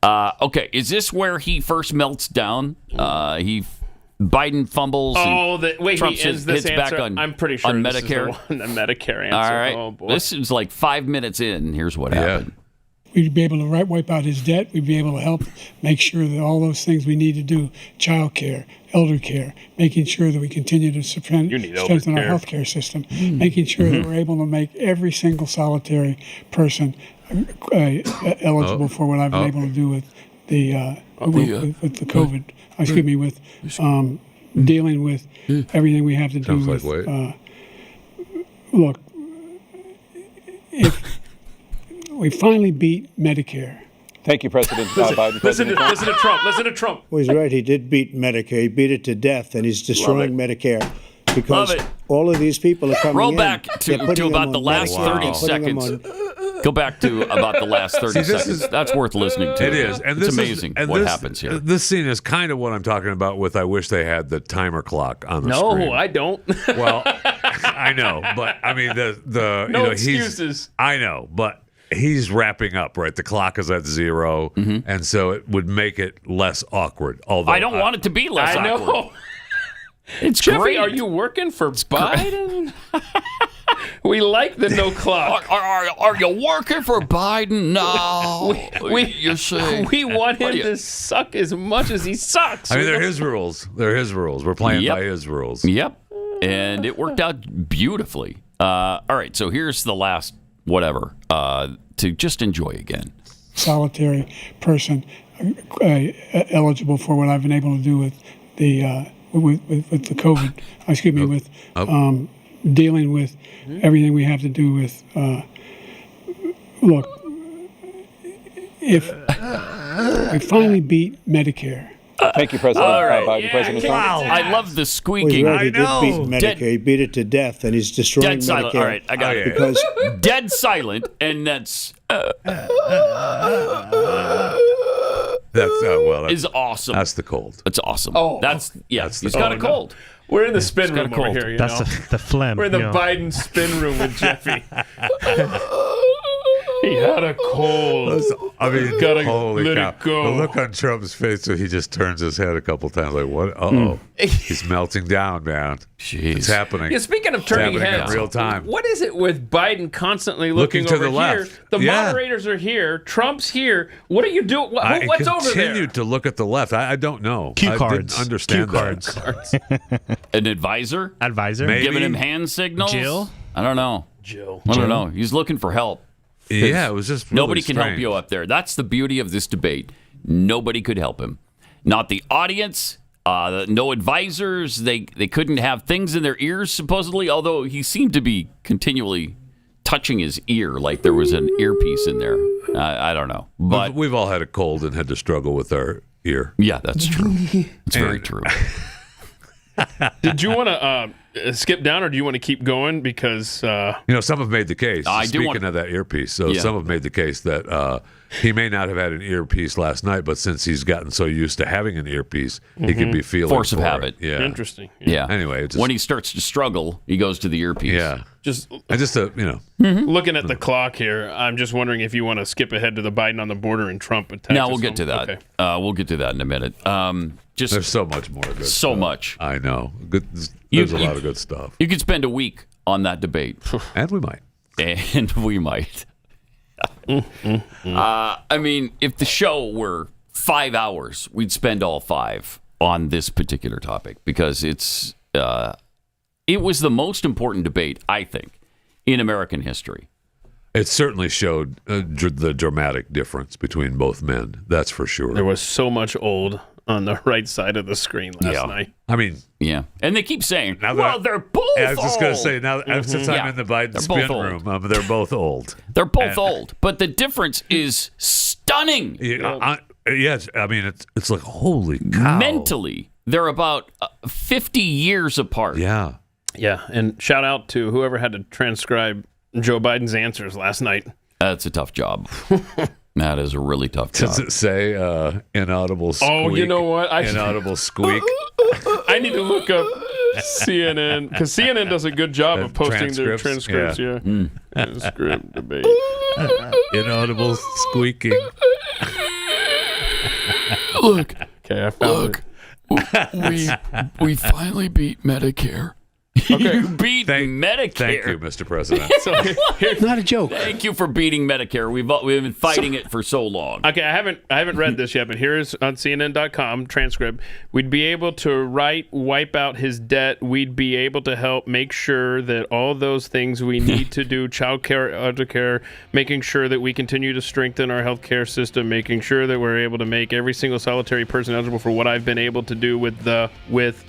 Okay, is this where he first melts down? Biden fumbles. Trump he ends this answer. back I'm pretty sure on this Medicare. is the Medicare answer. All right. Oh, boy. This is like 5 minutes in. Here's what happened. We'd be able to wipe out his debt. We'd be able to help make sure that all those things we need to do, child care, elder care, making sure that we continue to strengthen our health care system, making sure that we're able to make every single solitary person eligible for what I've been able to do with the with the COVID. Excuse me, with dealing with everything we have to do with. Look, if we finally beat Medicare. Thank you, President Biden. Listen to Trump. Listen to Trump. Well, he's right. He did beat Medicare. He beat it to death, and he's destroying Medicare because all of these people are coming in. Roll back to about the last 30 seconds. Go back to about the last 30 seconds. That's worth listening to. It is. And it's amazing what happens here. This scene is kind of what I'm talking about with I wish they had the timer clock on the screen. No, I don't. Well, I know, but I mean, no excuses. I know, but he's wrapping up, right? The clock is at 0, and so it would make it less awkward. Although I don't want it to be less awkward. I know. It's Jeffy, great. Are you working for Biden? We like the no clock. Are you working for Biden? No. You see. We want him to suck as much as he sucks. I mean, they're his rules. They're his rules. We're playing by his rules. Yep. And it worked out beautifully. All right, so here's the last whatever to just enjoy again. Solitary person eligible for what I've been able to do with the with the COVID. Excuse me, with dealing with everything we have to do with. Look, if we finally beat Medicare. Thank you, President Biden. President Trump. I love the squeaking. Well, he did beat Medicare. He beat it to death, and he's destroying Dead Medicare. silent. All right, I got it. Because dead silent, and that's is awesome. That's the cold. That's awesome. Oh, he's got a cold. We're in the spin room over here. That's the phlegm. We're in the Biden spin room with Jeffy. He had a cold. I mean, gotta holy let cow. it go. The look on Trump's face, so he just turns his head a couple times like, what? Uh-oh. He's melting down, man. Jeez. It's happening. Yeah, speaking of turning heads, in real time. What is it with Biden constantly looking to over the here? left? The moderators are here. Trump's here. What are you doing? What's over there? I continued to look at the left. I don't know. Cue I cards. didn't understand Cue that. cards. An advisor? Maybe. Giving him hand signals? Jill? I don't know. Jill. I don't know. He's looking for help. Yeah, it was just really nobody can help strange. you up there. That's the beauty of this debate. Nobody could help him. Not the audience. No advisors. They couldn't have things in their ears, supposedly, although he seemed to be continually touching his ear like there was an earpiece in there. I don't know. But we've all had a cold and had to struggle with our ear. Yeah, that's true. It's very true. Did you want to skip down, or do you want to keep going? Because some have made the case. Speaking of that earpiece, some have made the case that he may not have had an earpiece last night, but since he's gotten so used to having an earpiece, he could be feeling force of habit. Yeah, interesting. Yeah. Anyway, when he starts to struggle, he goes to the earpiece. Yeah. Looking at the clock here, I'm just wondering if you want to skip ahead to the Biden on the border and Trump attacks. No, we'll get to that. Okay. We'll get to that in a minute. There's so much more good stuff. Much. I know. There's a lot of good stuff. You could spend a week on that debate. And we might. I mean, if the show were 5 hours, we'd spend all 5 on this particular topic because it was the most important debate, I think, in American history. It certainly showed the dramatic difference between both men. That's for sure. There was so much old on the right side of the screen last night. I mean, yeah, and they keep saying, they're both old. I was just going to say, now since I'm in the Biden spin room, they're both old. They're both old, but the difference is stunning. Yes, I mean, it's like, holy cow. Mentally, they're about 50 years apart. Yeah. Yeah, and shout out to whoever had to transcribe Joe Biden's answers last night. That's a tough job. That is a really tough job. Does it say inaudible squeak? Oh, you know what? Inaudible squeak. I need to look up CNN, because CNN does a good job of posting their transcripts. Yeah. Transcript debate. Inaudible squeaking. Look, Okay, I found it. we finally beat Medicare. Okay. You beat Medicare. Thank you, Mr. President. So Not a joke. Thank you for beating Medicare. We've been fighting it for so long. Okay, I haven't read this yet, but here's on CNN.com transcript. We'd be able to wipe out his debt. We'd be able to help make sure that all those things we need to do, child care, elder care, making sure that we continue to strengthen our healthcare system, making sure that we're able to make every single solitary person eligible for what I've been able to do with the COVID,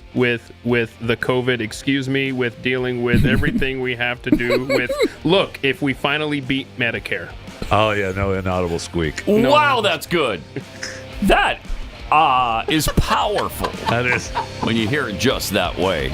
with dealing with everything we have to do with, look, if we finally beat Medicare. Oh, yeah, no inaudible squeak. Wow, that's good. That is powerful. That is. When you hear it just that way.